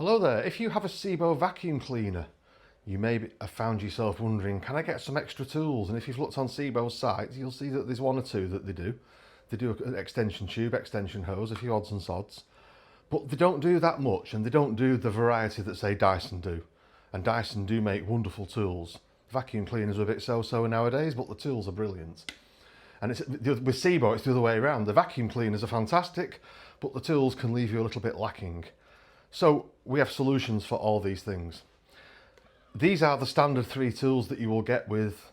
Hello there, if you have a Sebo vacuum cleaner, you may have found yourself wondering, can I get some extra tools? And if you've looked on Sebo's site, you'll see that there's one or two that they do. They do an extension tube, extension hose, a few odds and sods. But they don't do that much, and they don't do the variety that, say, Dyson do. And Dyson do make wonderful tools. Vacuum cleaners are a bit so-so nowadays, but the tools are brilliant. And with Sebo, it's the other way around. The vacuum cleaners are fantastic, but the tools can leave you a little bit lacking. So we have solutions for all these things. These are the standard 3 tools that you will get with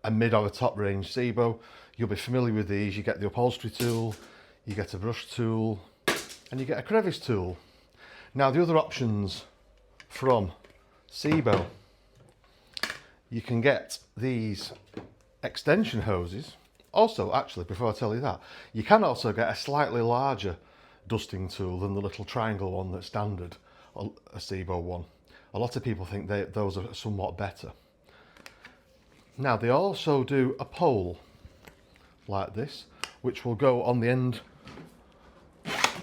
a mid or a top range Sebo. You'll be familiar with these. You get the upholstery tool, you get a brush tool, and you get a crevice tool. Now the other options from Sebo, you can get these extension hoses. Also, actually, before I tell you that, you can also get a slightly larger dusting tool than the little triangle one that's standard, a Sebo one. A lot of people think those are somewhat better. Now they also do a pole like this, which will go on the end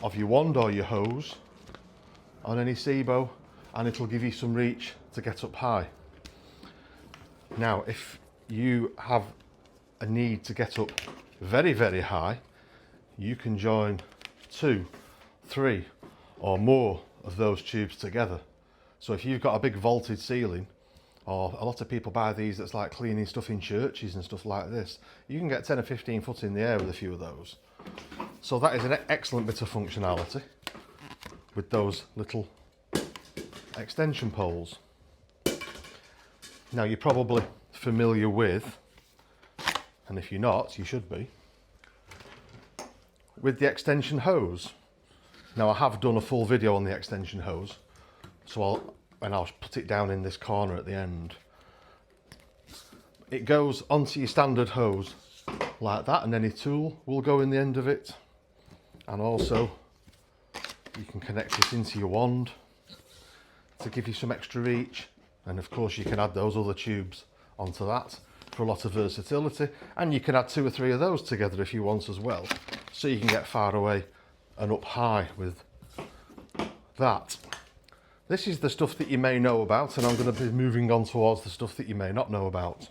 of your wand or your hose on any Sebo, and it'll give you some reach to get up high. Now if you have a need to get up very, very high, you can join 2, 3 or more of those tubes together. So if you've got a big vaulted ceiling, or a lot of people buy these that's like cleaning stuff in churches and stuff like this, you can get 10 or 15 foot in the air with a few of those. So that is an excellent bit of functionality with those little extension poles. Now you're probably familiar with, and if you're not, you should be, with the extension hose. Now I have done a full video on the extension hose, so I'll put it down in this corner at the end. It goes onto your standard hose like that, and any tool will go in the end of it. And also you can connect it into your wand to give you some extra reach, and of course you can add those other tubes onto that for a lot of versatility, and you can add 2 or 3 of those together if you want as well, so you can get far away and up high with that. This is the stuff that you may know about, and I'm going to be moving on towards the stuff that you may not know about.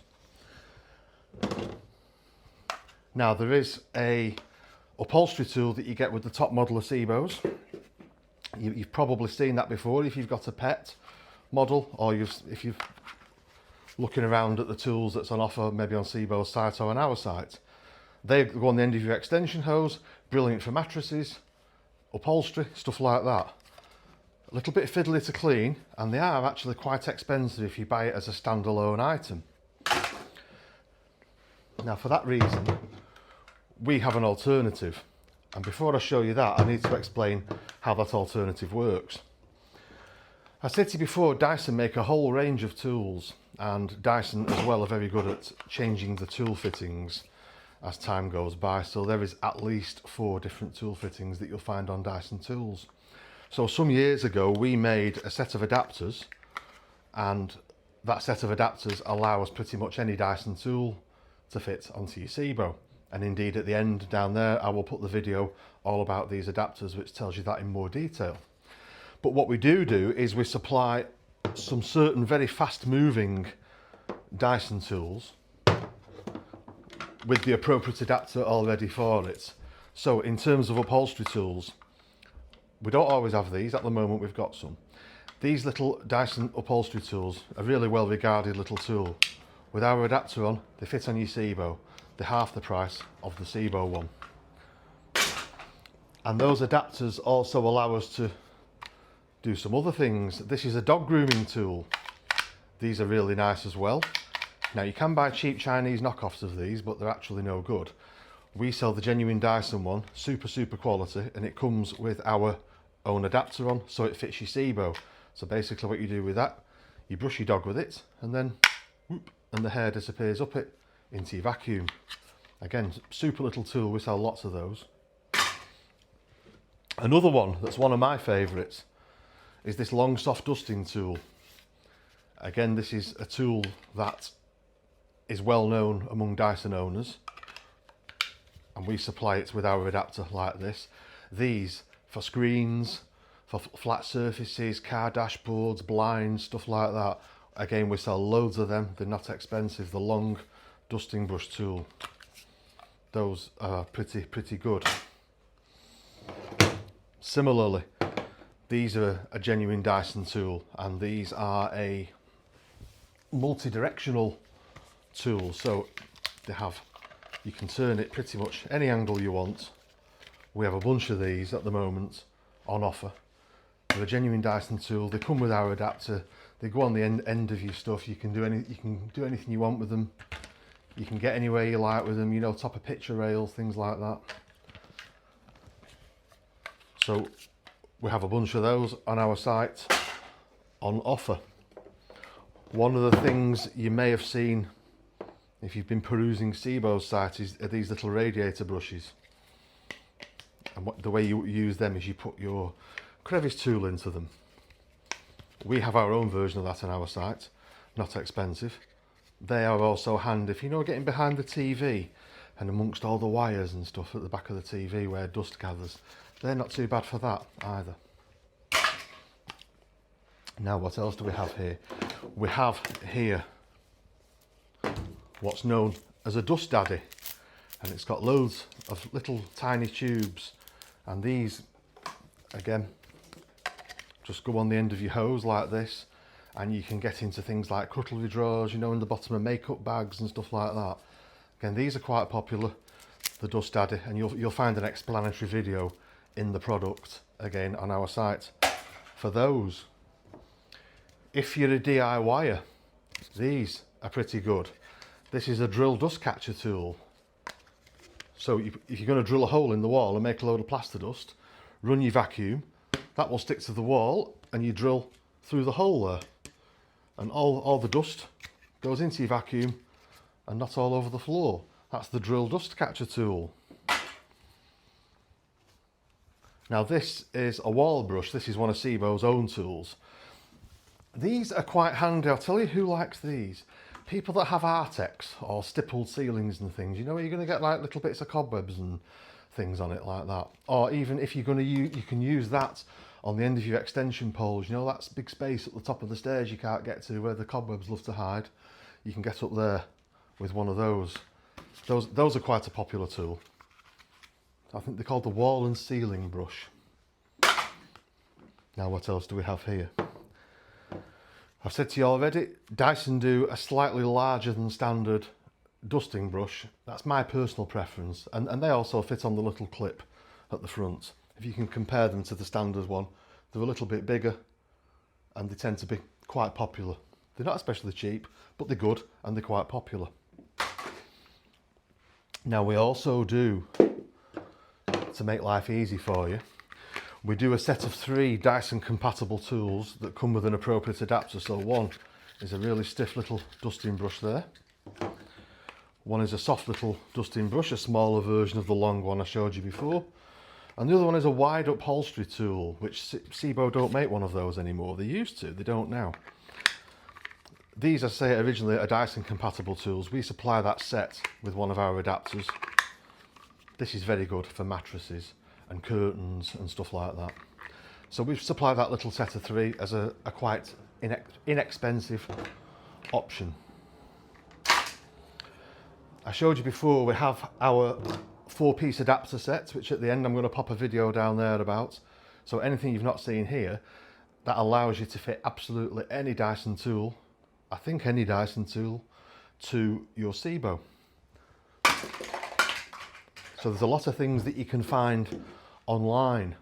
Now there is a upholstery tool that you get with the top model of Sebos. You've probably seen that before if you've got a pet model, or if you've looking around at the tools that's on offer maybe on Sebo's site or on our site. They go on the end of your extension hose, brilliant for mattresses, upholstery, stuff like that. A little bit fiddly to clean, and they are actually quite expensive if you buy it as a standalone item. Now for that reason, we have an alternative. And before I show you that, I need to explain how that alternative works. I said to you before, Dyson make a whole range of tools, and Dyson as well are very good at changing the tool fittings as time goes by. So there is at least 4 different tool fittings that you'll find on Dyson tools. So some years ago we made a set of adapters, and that set of adapters allows pretty much any Dyson tool to fit onto your Sebo. And indeed at the end down there I will put the video all about these adapters, which tells you that in more detail. But what we do is we supply some certain very fast moving Dyson tools with the appropriate adapter already for it. So in terms of upholstery tools, we don't always have these. At the moment we've got some. These little Dyson upholstery tools are really well regarded little tool. With our adapter on, they fit on your Sebo. They're half the price of the Sebo one. And those adapters also allow us to do some other things. This is a dog grooming tool. These are really nice as well. Now you can buy cheap Chinese knockoffs of these, but they're actually no good. We sell the genuine Dyson one, super quality, and it comes with our own adapter on, so it fits your Sebo. So basically what you do with that, you brush your dog with it, and then whoop, and the hair disappears up it into your vacuum. Again, super little tool, we sell lots of those. Another one that's one of my favourites is this long soft dusting tool. Again, this is a tool that is well known among Dyson owners, and we supply it with our adapter like this. These for screens, for flat surfaces, car dashboards, blinds, stuff like that. Again, we sell loads of them. They're not expensive. The long dusting brush tool, those are pretty good. Similarly, these are a genuine Dyson tool, and these are a multi-directional tool, so you can turn it pretty much any angle you want. We have a bunch of these at the moment on offer. They're a genuine Dyson tool. They come with our adapter. They go on the end of your stuff. You can do anything you want with them. You can get anywhere you like with them, you know, top of picture rails, things like that. So we have a bunch of those on our site on offer. One of the things you may have seen if you've been perusing Sebo's site are these little radiator brushes. And the way you use them is you put your crevice tool into them. We have our own version of that on our site, not expensive. They are also handy if you know getting behind the TV and amongst all the wires and stuff at the back of the TV where dust gathers. They're not too bad for that either. Now, what else do we have here? We have here what's known as a dust daddy, and it's got loads of little tiny tubes, and these again just go on the end of your hose like this, and you can get into things like cutlery drawers, you know, in the bottom of makeup bags and stuff like that. Again, these are quite popular, the dust daddy, and you'll find an explanatory video in the product again on our site for those. If you're a DIYer, these are pretty good. This is a drill dust catcher tool. So if you're going to drill a hole in the wall and make a load of plaster dust, run your vacuum, that will stick to the wall, and you drill through the hole there. And all the dust goes into your vacuum and not all over the floor. That's the drill dust catcher tool. Now this is a wall brush. This is one of Sebo's own tools. These are quite handy. I'll tell you who likes these. People that have Artex or stippled ceilings and things. You know where you're going to get like little bits of cobwebs and things on it like that. Or even if you're going to use, you can use that on the end of your extension poles. You know, that's big space at the top of the stairs you can't get to where the cobwebs love to hide. You can get up there with one of those. Those are quite a popular tool. I think they're called the wall and ceiling brush. Now, what else do we have here? I've said to you already, Dyson do a slightly larger than standard dusting brush. That's my personal preference, and they also fit on the little clip at the front. If you can compare them to the standard one, they're a little bit bigger and they tend to be quite popular. They're not especially cheap, but they're good and they're quite popular. Now, we also do, to make life easy for you, we do a set of 3 Dyson compatible tools that come with an appropriate adapter. So one is a really stiff little dusting brush there. One is a soft little dusting brush, a smaller version of the long one I showed you before. And the other one is a wide upholstery tool, which Sebo don't make one of those anymore. They used to, they don't now. These, as I say, originally are Dyson compatible tools. We supply that set with one of our adapters. This is very good for mattresses and curtains and stuff like that. So we've supplied that little set of 3 as a quite inexpensive option. I showed you before we have our 4-piece adapter set, which at the end I'm going to pop a video down there about. So anything you've not seen here, that allows you to fit absolutely any Dyson tool, I think any Dyson tool, to your Sebo. So there's a lot of things that you can find online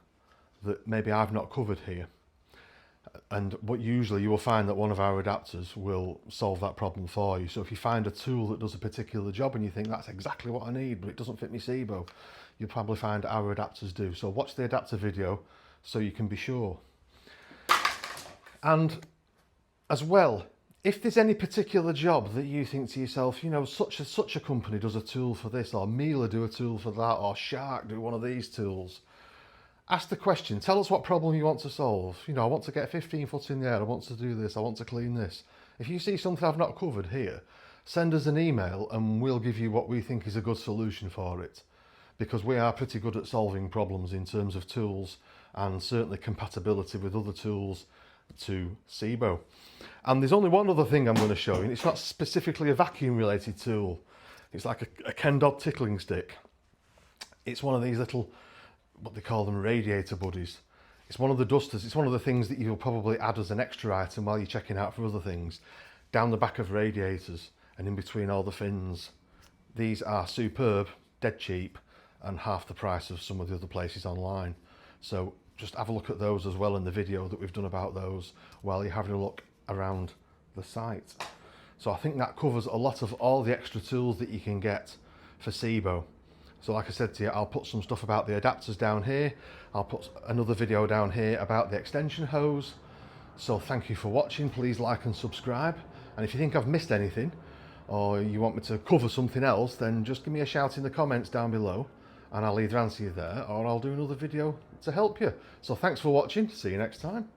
that maybe I've not covered here, and what usually you will find that one of our adapters will solve that problem for you. So if you find a tool that does a particular job and you think that's exactly what I need but it doesn't fit me Sebo, you'll probably find our adapters do. So watch the adapter video so you can be sure. And as well, if there's any particular job that you think to yourself, you know, such a company does a tool for this, or Miele do a tool for that, or Shark do one of these tools, ask the question, tell us what problem you want to solve. You know, I want to get 15 foot in the air, I want to do this, I want to clean this. If you see something I've not covered here, send us an email and we'll give you what we think is a good solution for it. Because we are pretty good at solving problems in terms of tools and certainly compatibility with other tools to Sebo. And there's only one other thing I'm going to show you, and it's not specifically a vacuum related tool. It's like a Ken Dodd tickling stick. It's one of these little, what they call them, radiator buddies. It's one of the dusters. It's one of the things that you'll probably add as an extra item while you're checking out for other things, down the back of radiators and in between all the fins. These are superb, dead cheap, and half the price of some of the other places online. So just have a look at those as well in the video that we've done about those while you're having a look around the site. So I think that covers a lot of all the extra tools that you can get for Sebo. So like I said to you, I'll put some stuff about the adapters down here. I'll put another video down here about the extension hose. So thank you for watching. Please like and subscribe. And if you think I've missed anything, or you want me to cover something else, then just give me a shout in the comments down below, and I'll either answer you there or I'll do another video to help you. So thanks for watching. See you next time.